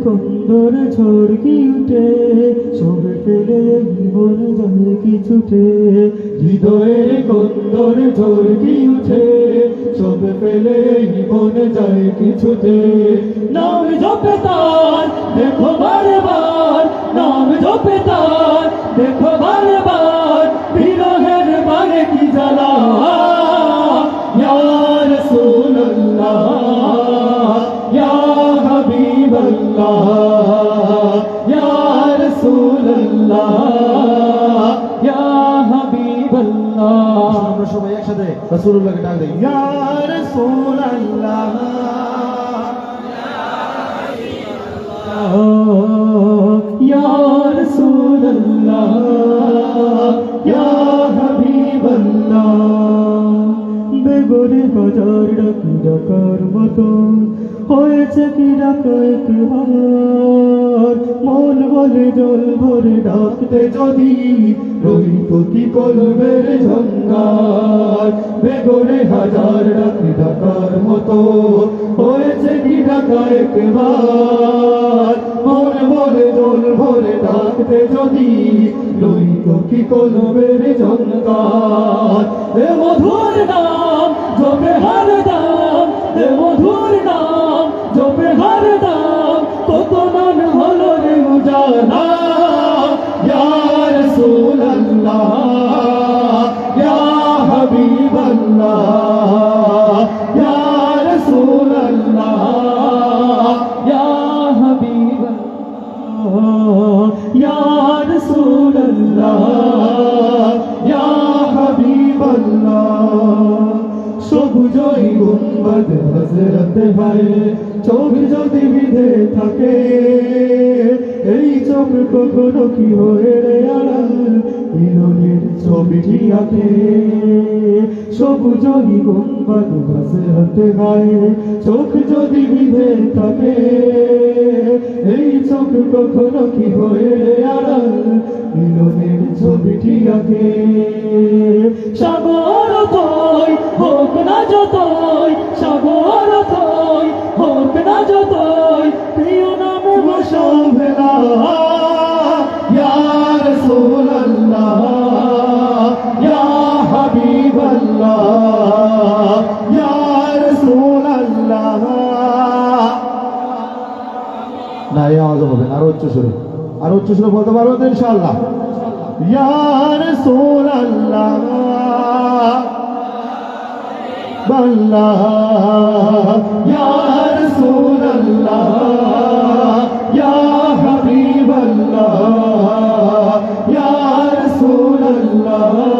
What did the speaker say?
কন্দর ঝড় কি উঠে সব ফেলে মন যায় কিছুতে হৃদয়ের কন্দর ঝড় কি উঠে সব ফেলে মন যায় কিছুতে নাম জপে তার দেখো বারবার নাম জপে তার দেখো বারবার বিরহের বারে কি জ্বালা ইয়া রাসূলুল্লাহ ইয়া হাবিবাল্লাহ ইয়া রাসূলুল্লাহ ইয়া হাবিবাল্লাহ আমরা সবাই একসাথে রাসূলুল্লাহকে ডাক দেই ইয়া রাসূলুল্লাহ ইয়া রাসূলুল্লাহ ইয়া হাবিবাল্লাহ বেগরে হাজার ডাকি ডাকার মতো হয়েছে কি ডাকা একবার মন বলে জল ভরে ডাকতে যদি রহিত কি কলবের ঝঙ্কার বেগরে হাজার ডাকি ডাকার মতো হয়েছে কি ডাকা একবার মন বলে জল ভরে ডাকতে যদি রহিত কি কলবের ঝঙ্কার এ মধুর নাম জপে হর দাম এ মধুর নাম জপে হর দাম কত নাম হলো রে উজালা ইয়া রাসূলুল্লাহ ইয়া হাবিবাল্লাহ ইয়া রাসূলুল্লাহ ইয়া হাবিবাল্লাহ ইয়া রাসূলুল্লাহ ইয়া হাবিবাল্লাহ সবুজই গুম্বদ হযরত ভাই চোখ যদি বিধে থাকে এই চোখ কখনো কি হয়ে রে আড়াল বিরহের ছবিটি আঁকে সবুজই গুম্বদ হযরত ভাই চোখ যদি বিধে থাকে এই চোখ কখনো কি হয়ে রে আড়াল বিরহের ছবিটি আঁকে সাগর তৈ হোক না যতই সাগর তৈ হোক না যতই প্রিয় নামে বসবে না ইয়া রাসূলুল্লাহ ইয়া হাবিবাল্লাহ ইয়া রাসূলুল্লাহ না এই আওয়াজ হবে না, আরো উচ্চ সুরে বলতে পারবো তো ইনশাআল্লাহ ইয়া রাসূলুল্লাহ বাল্লাহ ইয়া রাসূলুল্লাহ ইয়া হাবিবাল্লাহ ইয়া রাসূলুল্লাহ